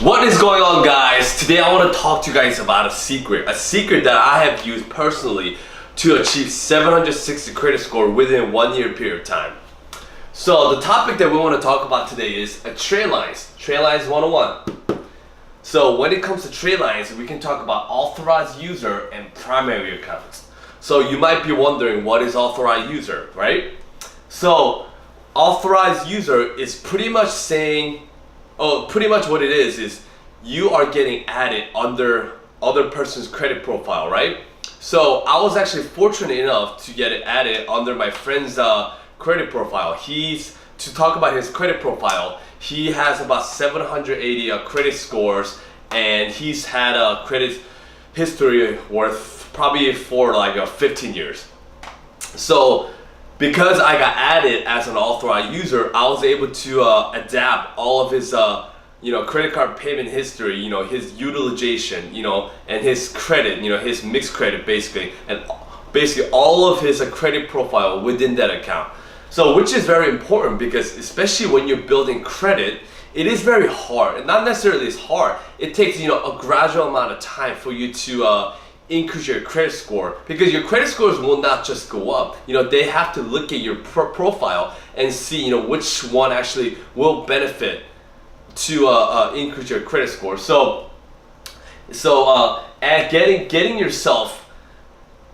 What is going on, guys? Today I want to talk to you guys about a secret that I have used personally to achieve 760 credit score within 1 year period of time. So the topic that we want to talk about today is trade lines 101. So when it comes to trade lines, we can talk about authorized user and primary accounts. So you might be wondering, what is authorized user, right? So authorized user is pretty much saying, pretty much what it is you are getting added under other person's credit profile, right? So I was actually fortunate enough to get it added under my friend's credit profile. To talk about his credit profile, he has about 780 credit scores, and he's had a credit history worth probably for like 15 years. So because I got added as an authorized user, I was able to adapt all of his credit card payment history, his utilization, and his credit, his mixed credit basically, and basically all of his credit profile within that account. So which is very important, because especially when you're building credit, it is very hard. And not necessarily it's hard, it takes a gradual amount of time for you to increase your credit score, because your credit scores will not just go up. They have to look at your profile and see which one actually will benefit to increase your credit score. So and getting yourself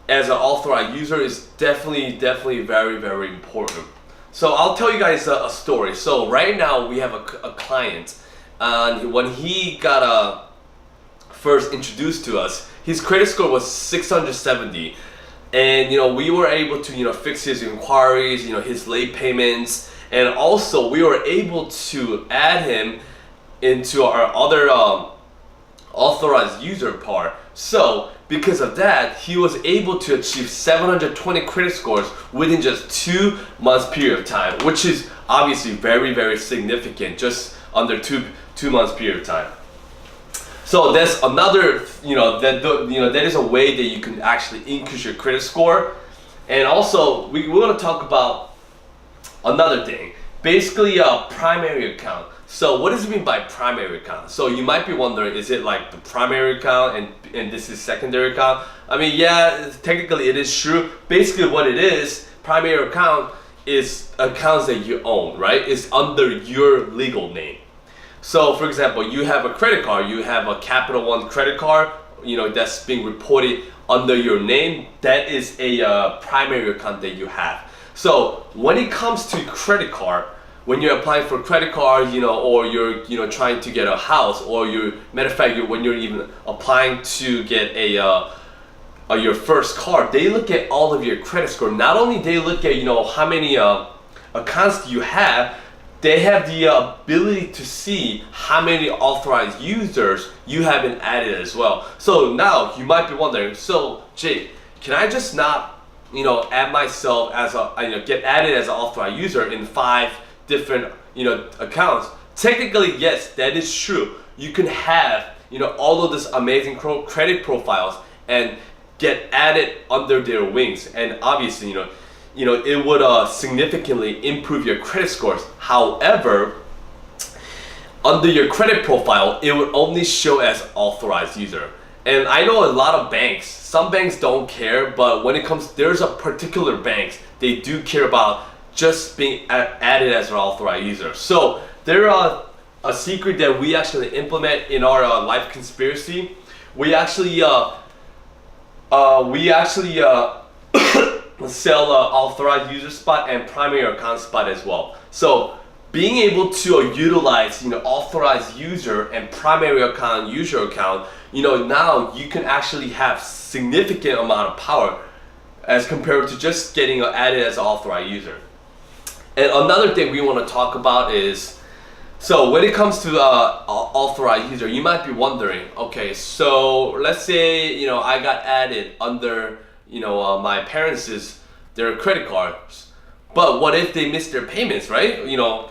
as an authorized user is definitely very, very important. So I'll tell you guys a story. So right now we have a client, and when he got first introduced to us, his credit score was 670, and we were able to fix his inquiries, his late payments, and also we were able to add him into our other authorized user part. So because of that, he was able to achieve 720 credit scores within just 2 months period of time, which is obviously very, very significant, just under two months period of time. So that's another, that is a way that you can actually increase your credit score. And also we want to talk about another thing, basically a primary account. So what does it mean by primary account? So you might be wondering, is it like the primary account and this is secondary account? I mean, yeah, technically it is true. Basically what it is, primary account is accounts that you own, right? It's under your legal name. So for example, you have a credit card, you have a Capital One credit card, that's being reported under your name. That is a primary account that you have. So when it comes to credit card, when you're applying for a credit card, or you're trying to get a house, or matter of fact, when you're even applying to get your first card, they look at all of your credit score. Not only they look at how many accounts you have, they have the ability to see how many authorized users you have been added as well. So now you might be wondering, so Jake, can I just not add myself as get added as an authorized user in 5 different accounts? Technically, yes, that is true. You can have all of this amazing credit profiles and get added under their wings, and obviously it would significantly improve your credit scores. However, under your credit profile, it would only show as authorized user. And I know a lot of banks, some banks don't care, but when it comes, there's a particular banks, they do care about just being added as an authorized user. So there are a secret that we actually implement in our life conspiracy. We actually sell authorized user spot and primary account spot as well. So being able to utilize authorized user and primary account user account, now you can actually have significant amount of power as compared to just getting added as an authorized user. And another thing we want to talk about is, so when it comes to authorized user, you might be wondering, okay, so let's say I got added under my parents' their credit cards, but what if they miss their payments, right?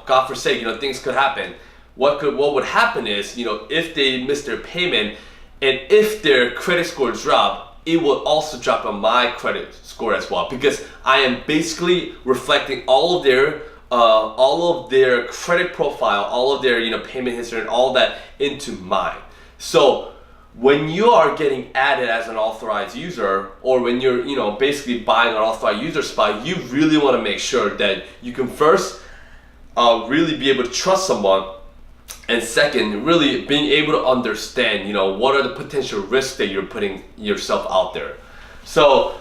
God forsake, things could happen. What would happen is, if they miss their payment and if their credit score drop, it will also drop on my credit score as well, because I am basically reflecting all of their all of their credit profile, all of their payment history, and all that into mine. So when you are getting added as an authorized user, or when you're basically buying an authorized user spot, you really want to make sure that you can first really be able to trust someone, and second, really being able to understand what are the potential risks that you're putting yourself out there. So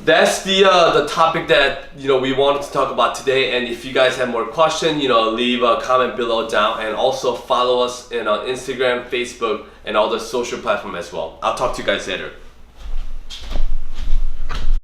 that's the topic that we wanted to talk about today. And if you guys have more questions, leave a comment below down, and also follow us on Instagram, Facebook, and all the social platforms as well. I'll talk to you guys later.